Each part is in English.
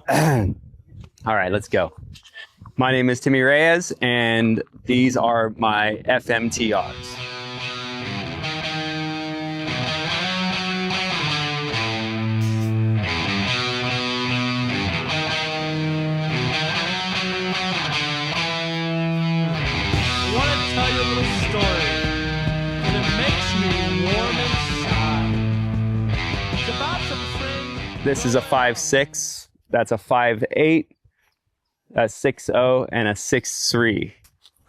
All right, let's go. My name is Timmy Reyes, and these are my FMTRs. I want to tell you a little story, and it makes me warm inside. It's about some friends. This is a 5.6, that's a 5.8, a 6.0, and a 6.3.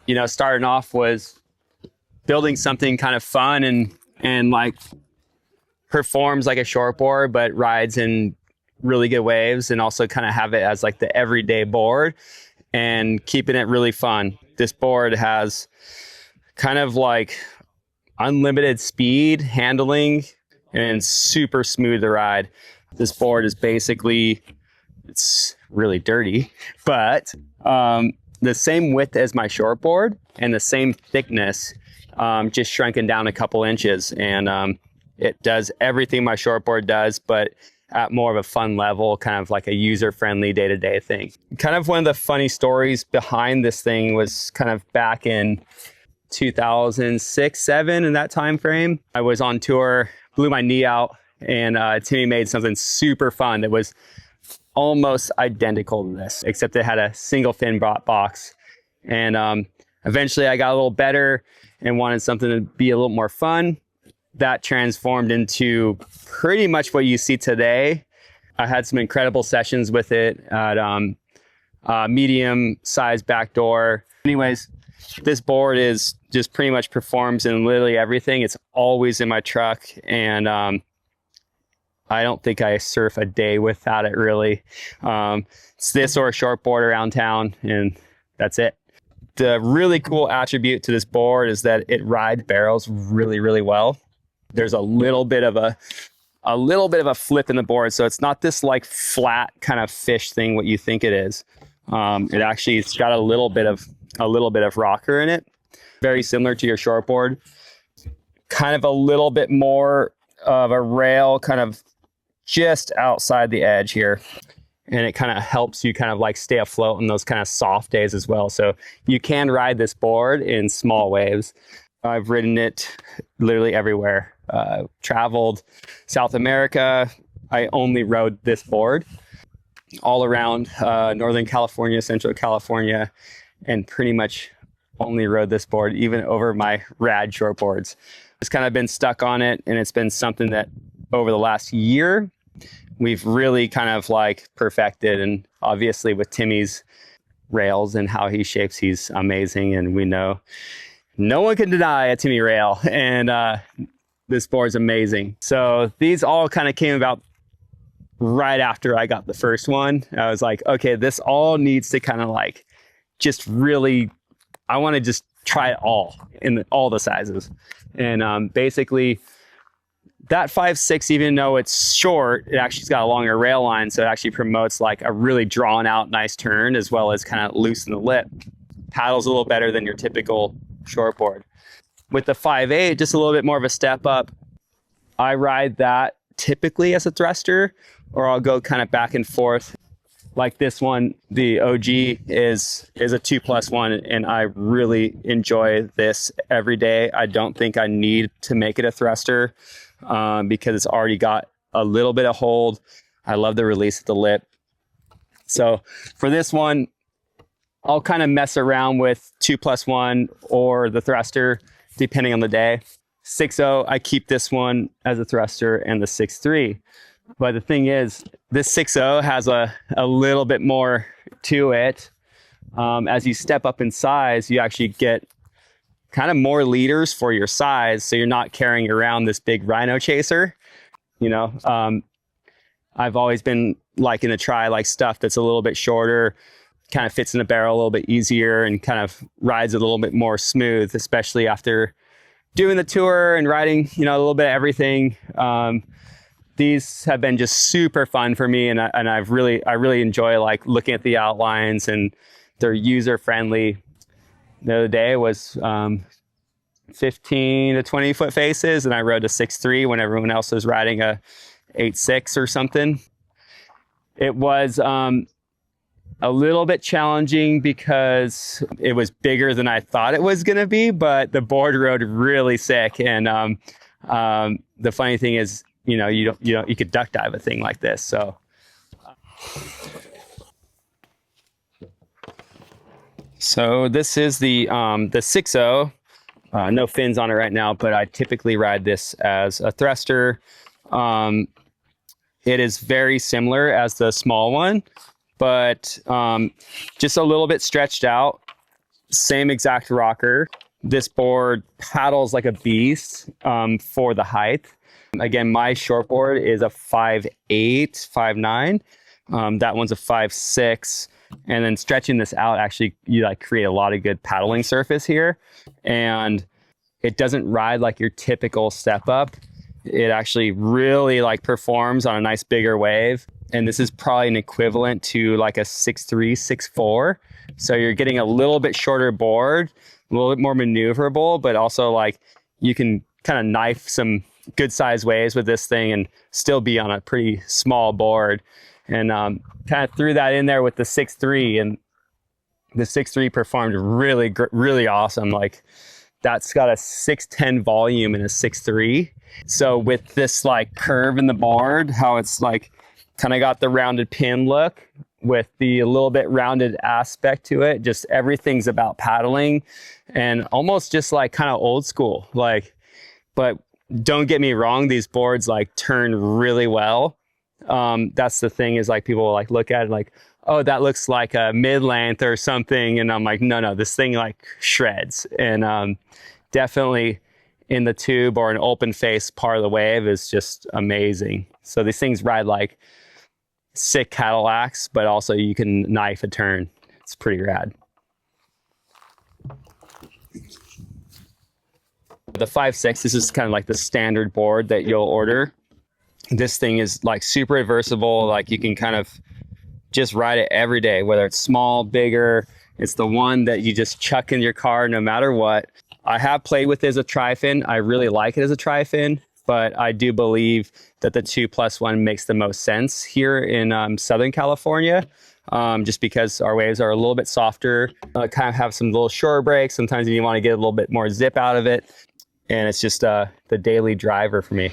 You know, starting off was building something kind of fun and like performs like a shortboard, but rides in really good waves, and also kind of have it as like the everyday board and keeping it really fun. This board has kind of like unlimited speed, handling, and super smooth to ride. This board is basically, it's really dirty, but the same width as my shortboard and the same thickness, just shrunken down a couple inches. And it does everything my shortboard does, but at more of a fun level, kind of like a user-friendly day-to-day thing. Kind of one of the funny stories behind this thing was kind of back in 2006-07, in that time frame. I was on tour, blew my knee out, and Timmy made something super fun that was almost identical to this, except it had a single fin box. And eventually I got a little better and wanted something to be a little more fun. That transformed into pretty much what you see today. I had some incredible sessions with it at medium size backdoor. Anyways, this board is just pretty much performs in literally everything. It's always in my truck, and I don't think I surf a day without it, really. It's this or a shortboard around town, and that's it. The really cool attribute to this board is that it rides barrels really, really well. There's a little bit of a flip in the board, so it's not this like flat kind of fish thing what you think it is. It's got a little bit of rocker in it, very similar to your shortboard. Kind of a little bit more of a rail, kind of just outside the edge here, and it kind of helps you kind of like stay afloat on those kind of soft days as well. So you can ride this board in small waves. I've ridden it literally everywhere. Traveled South America. I only rode this board all around Northern California, Central California, and pretty much only rode this board even over my rad shortboards. It's kind of been stuck on it, and it's been something that over the last year we've really kind of like perfected. And obviously with Timmy's rails and how he shapes, he's amazing, and we know no one can deny a Timmy rail, and this board's amazing. So these all kind of came about right after I got the first one. I was like, okay, this all needs to kind of like just really, I want to just try it all in all the sizes. And basically that 5.6, even though it's short, it actually's got a longer rail line, so it actually promotes like a really drawn out nice turn, as well as kind of loosen the lip. Paddles a little better than your typical shortboard. With the 5.8, just a little bit more of a step up. I ride that typically as a thruster, or I'll go kind of back and forth. Like this one, the OG is a 2+1, and I really enjoy this every day. I don't think I need to make it a thruster because it's already got a little bit of hold. I love the release of the lip. So for this one, I'll kind of mess around with 2+1 or the thruster, depending on the day. 6.0, I keep this one as a thruster, and the 6.3. But the thing is, this 6.0 has a little bit more to it. As you step up in size, you actually get kind of more liters for your size, so you're not carrying around this big rhino chaser. You know, I've always been liking to try like stuff that's a little bit shorter, kind of fits in the barrel a little bit easier, and kind of rides a little bit more smooth, especially after doing the tour and riding, you know, a little bit of everything. These have been just super fun for me, and I really enjoy like looking at the outlines, and they're user friendly. The other day was 15 to 20 foot faces, and I rode a 6.3 when everyone else was riding a 8.6 or something. It was a little bit challenging because it was bigger than I thought it was going to be, but the board rode really sick. And the funny thing is, you could duck dive a thing like this. So this is the 6.0. No fins on it right now, but I typically ride this as a thruster. It is very similar as the small one, but just a little bit stretched out. Same exact rocker. This board paddles like a beast for the height. Again, my shortboard is a 5'8", 5'9". That one's a 5'6". And then stretching this out, actually, you like create a lot of good paddling surface here. And it doesn't ride like your typical step up. It actually really like performs on a nice bigger wave. And this is probably an equivalent to like a 6'3", 6'4". So you're getting a little bit shorter board, a little bit more maneuverable, but also like you can kind of knife some good sized waves with this thing and still be on a pretty small board. And kind of threw that in there with the 6'3", and the 6'3" performed really awesome. Like that's got a 610 volume and a 6'3". So with this like curve in the board, how it's like kind of got the rounded pin look with the little bit rounded aspect to it, just everything's about paddling and almost just like kind of old school. Like, but don't get me wrong, these boards like turn really well. That's the thing, is like people will like look at it like, oh, that looks like a mid-length or something. And I'm like, no, this thing like shreds. And definitely in the tube or an open face part of the wave is just amazing. So these things ride like sick Cadillacs, but also you can knife a turn. It's pretty rad. The 5'6", this is kind of like the standard board that you'll order. This thing is like super versatile. Like you can kind of just ride it every day, whether it's small, bigger. It's the one that you just chuck in your car no matter what. I have played with it as a tri-fin. I really like it as a tri-fin, but I do believe that the 2+1 makes the most sense here in Southern California, just because our waves are a little bit softer, kind of have some little shore breaks. Sometimes you want to get a little bit more zip out of it. And it's just the daily driver for me.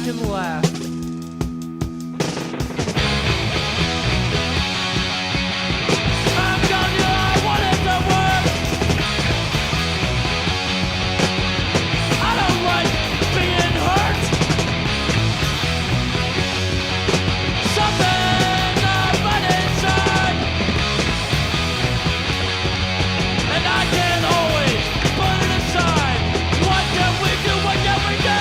And laugh. I'm telling you, I wanted to work. I don't like being hurt. Something right inside, and I can't always put it aside. What can we do? What can we do?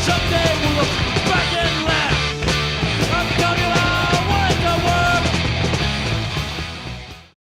Someday